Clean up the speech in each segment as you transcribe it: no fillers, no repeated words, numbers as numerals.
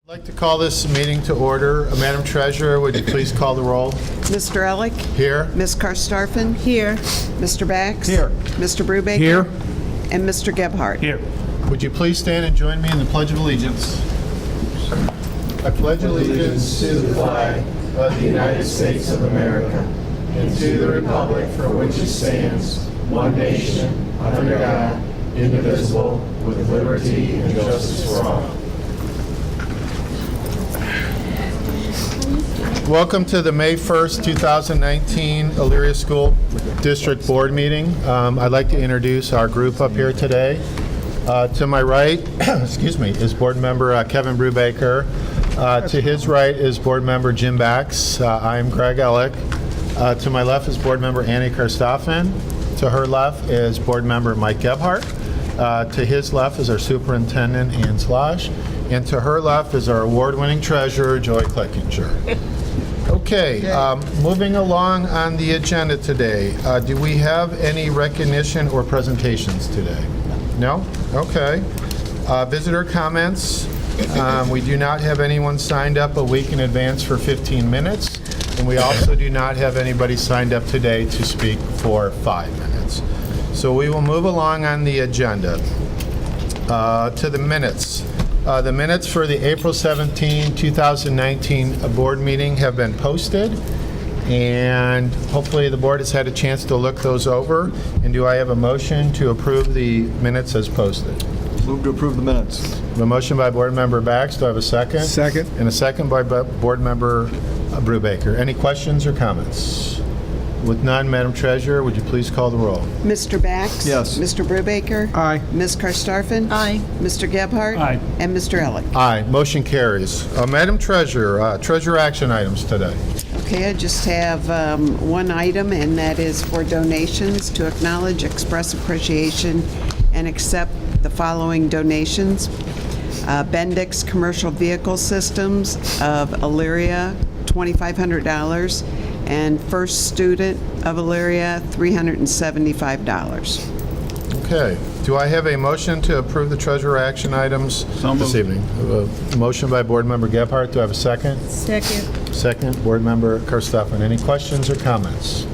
I'd like to call this meeting to order. Madam Treasurer, would you please call the roll? Mr. Elick? Here. Ms. Karstafen? Here. Mr. Bax? Here. Mr. Brubaker? Here. And Mr. Gebhardt? Here. Would you please stand and join me in the Pledge of Allegiance? I pledge allegiance to the flag of the United States of America and to the republic for which it stands, one nation, under God, indivisible, with liberty and justice for all. Welcome to the May 1st, 2019 Elyria School District Board meeting. I'd like to introduce our group up here today. To my right, excuse me, is Board Member Kevin Brubaker. To his right is Board Member Jim Bax. I'm Craig Elick. To my left is Board Member Annie Karstafen. To her left is Board Member Mike Gebhardt. To his left is our Superintendent Ann Slosh. And to her left is our award-winning treasurer, Joy Clickinger. Okay, moving along on the agenda today, do we have any recognition or presentations today? No? Okay. Visitor comments. We do not have anyone signed up a week in advance for 15 minutes, and we also do not have anybody signed up today to speak for 5 minutes. So we will move along on the agenda to the minutes. The minutes for the April 17, 2019 board meeting have been posted, and hopefully the board has had a chance to look those over. And do I have a motion to approve the minutes as posted? Move to approve the minutes. A motion by Board Member Bax. Do I have a second? Second. And a second by Board Member Brubaker. Any questions or comments? With none, Madam Treasurer, would you please call the roll? Mr. Bax? Yes. Mr. Brubaker? Aye. Ms. Karstafen? Aye. Mr. Gebhardt? Aye. And Mr. Elick? Aye. Motion carries. Madam Treasurer, treasurer action items today. Okay, I just have one item, and that is for donations to acknowledge, express appreciation, and accept the following donations. Bendix Commercial Vehicle Systems of Elyria, $2,500, and First Student of Elyria, $375. Okay. Do I have a motion to approve the treasurer action items this evening? A motion by Board Member Gebhardt. Do I have a second? Second. Second, Board Member Karstafen. Any questions or comments?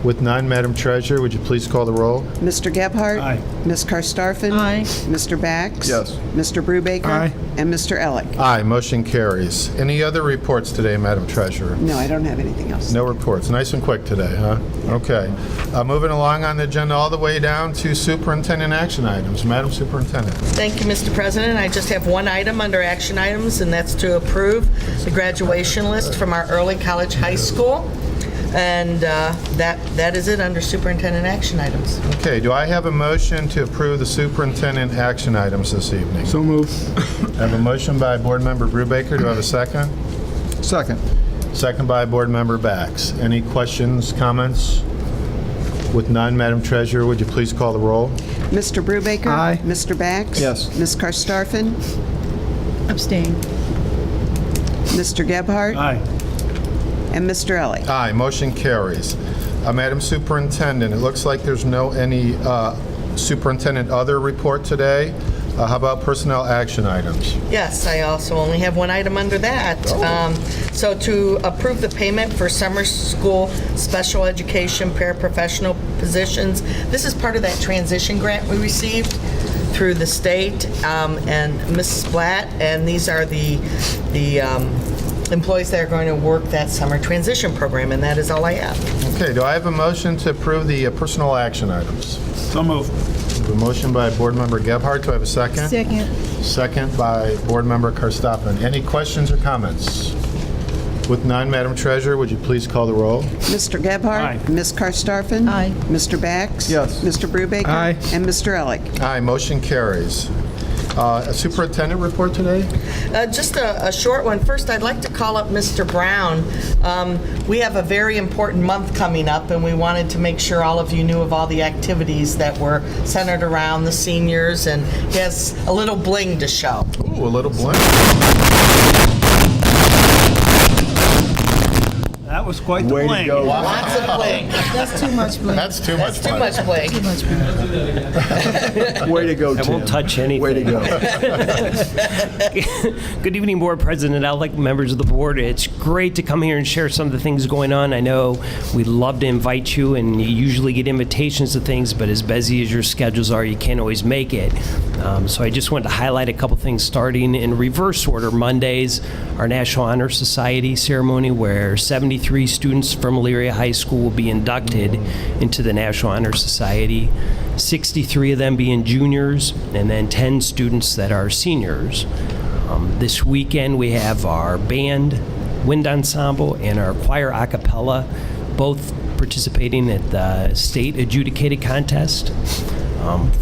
With none, Madam Treasurer, would you please call the roll? Mr. Gebhardt? Aye. Ms. Karstafen? Aye. Mr. Bax? Yes. Mr. Brubaker? Aye. And Mr. Elick? Aye. Motion carries. Any other reports today, Madam Treasurer? No, I don't have anything else. No reports. Nice and quick today, huh? Okay. Moving along on the agenda all the way down to superintendent action items. Madam Superintendent. Thank you, Mr. President. I just have one item under action items, and that's to approve the graduation list from our early college high school. And that is it under superintendent action items. Okay. Do I have a motion to approve the superintendent action items this evening? So move. I have a motion by Board Member Brubaker. Do I have a second? Second. Second by Board Member Bax. Any questions, comments? With none, Madam Treasurer, would you please call the roll? Mr. Brubaker? Aye. Mr. Bax? Yes. Ms. Karstafen? Abstain. Mr. Gebhardt? Aye. And Mr. Elick? Aye, motion carries. Madam Superintendent, it looks like there's no any superintendent other report today. How about personnel action items? Yes, I also only have one item under that. So to approve the payment for summer school special education paraprofessional positions. This is part of that transition grant we received through the state and Mrs. Blatt, and these are the employees that are going to work that summer transition program, and that is all I have. Okay, do I have a motion to approve the personal action items? So move. I have a motion by Board Member Gebhardt. Do I have a second? Second. Second by Board Member Karstafen. Any questions or comments? With none, Madam Treasurer, would you please call the roll? Mr. Gebhardt? Aye. Ms. Karstafen? Aye. Mr. Bax? Yes. Mr. Brubaker? Aye. And Mr. Elick? Aye, motion carries. A superintendent report today? Just a short one. First, I'd like to call up Mr. Brown. We have a very important month coming up, and we wanted to make sure all of you knew of all the activities that were centered around the seniors, and he has a little bling to show. Ooh, a little blank. That That was quite the Way to bling. go. Lots of bling. That's too much bling. That's too much Too fun. much bling. Too much bling. Way to go, I Tim. won't touch anything. Way to go. Good evening, Board President-elect, members of the board. It's great to come here and share some of the things going on. I know we'd love to invite you, and you usually get invitations to things, but as busy as your schedules are, you can't always make it. So I just wanted to highlight a couple things starting in reverse order. Mondays, our National Honor Society ceremony, where 73 students from Elyria High School will be inducted into the National Honor Society. 63 of them being juniors, and then 10 students that are seniors. This weekend, we have our band, wind ensemble, and our choir a cappella, both participating at the state adjudicated contest.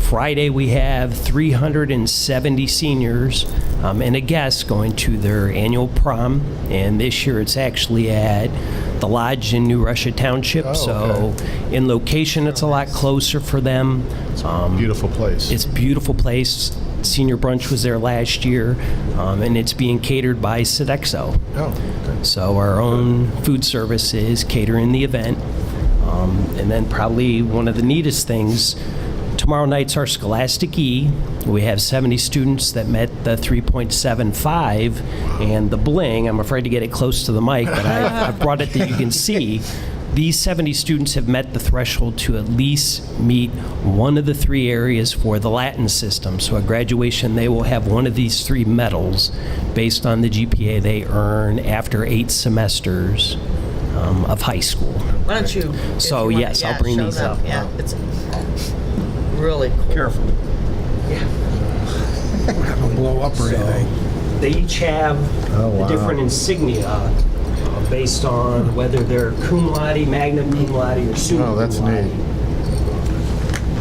Friday, we have 370 seniors and a guest going to their annual prom, and this year it's actually at the Lodge in New Russia Township, so in location it's a lot closer for them. Beautiful place. It's a beautiful place. Senior brunch was there last year, and it's being catered by Sodexo. Oh, okay. So our own food service is catering the event. And then probably one of the neatest things, tomorrow night's our Scholastic E. We have 70 students that met the 3.75 and the bling. I'm afraid to get it close to the mic, but I've brought it that you can see. These 70 students have met the threshold to at least meet one of the three areas for the Latin system. So at graduation, they will have one of these three medals based on the GPA they earn after 8 semesters of high school. Why don't you? if So, you wanna- yes, I'll yeah, bring show these them. up. Yeah, it's really cool. Careful. Blow up or anything. They each have wow. a different insignia based on whether they're cum laude, magna cum laude, or summa Oh, that's cum laude. neat.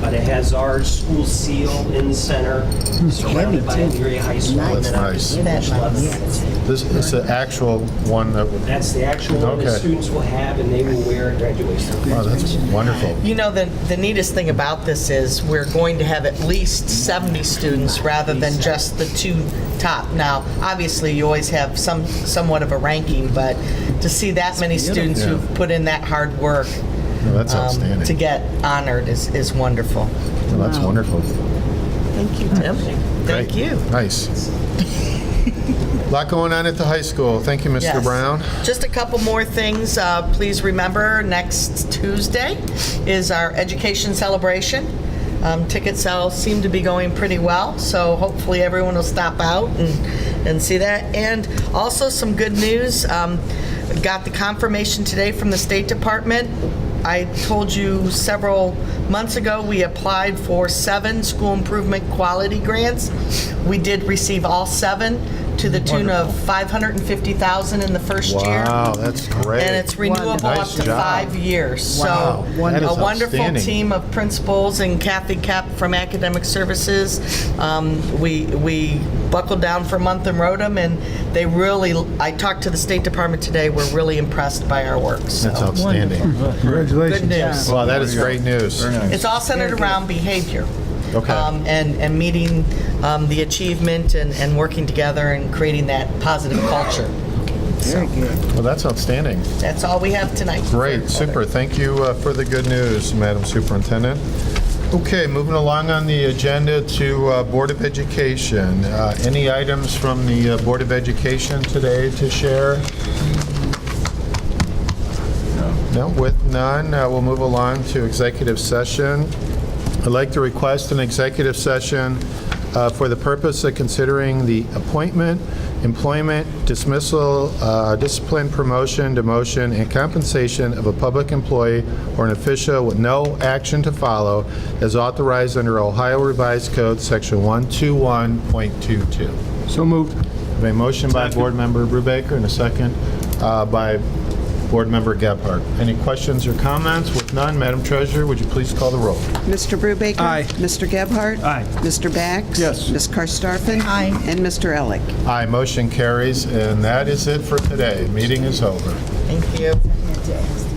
But it has our school seal in the center, surrounded by Elyria High School. and then Nice. obviously each level gets it. This is the actual one that would, That's the actual one the Okay. students will have, and they will wear at graduation. wow, that's wonderful. You know, the neatest thing about this is we're going to have at least 70 students rather than just the 2 top. Now, obviously, you always have somewhat of a ranking, but to see that many students Yeah. who've put in that hard work No, that's outstanding. to get honored is wonderful. No, that's wonderful. Thank you. Tim, thank Great. you. Nice. A lot going on at the high school. Thank you, Mr. Yes. Brown. Just a couple more things. Please remember, next Tuesday is our education celebration. Ticket sales seem to be going pretty well, so hopefully everyone will stop out and see that. And also some good news. Got the confirmation today from the State Department. I told you several months ago we applied for 7 school improvement quality grants. We did receive all 7 to the tune of $550,000 in the first year. Wow, that's great. And it's renewable up Nice to job. 5 years. Wow, So that is a wonderful outstanding. team of principals and Kathy Kep from Academic Services. We buckled down for a month and wrote them, and they really, I talked to the State Department today, we're really impressed by our work. So That's outstanding. good news. Wow, that is great news. Very nice. It's all centered around behavior. Okay. And meeting the achievement and working together and creating that positive culture. Very good. Well, that's outstanding. That's all we have tonight. Great, super. Thank you for the good news, Madam Superintendent. Okay, moving along on the agenda to Board of Education. Any items from the Board of Education today to share? No, with none, we'll move along to executive session. I'd like to request an executive session for the purpose of considering the appointment, employment, dismissal, discipline, promotion, demotion, and compensation of a public employee or an official with no action to follow as authorized under Ohio Revised Code, Section 121.22. So moved. I have a motion by Board Member Brubaker and a second by Board Member Gebhardt. Any questions or comments? With none, Madam Treasurer, would you please call the roll? Mr. Brubaker? Aye. Mr. Gebhardt? Aye. Mr. Bax? Yes. Ms. Karstafen? Aye. And Mr. Elick? Aye, motion carries, and that is it for today. Meeting is over. Thank you. I had to ask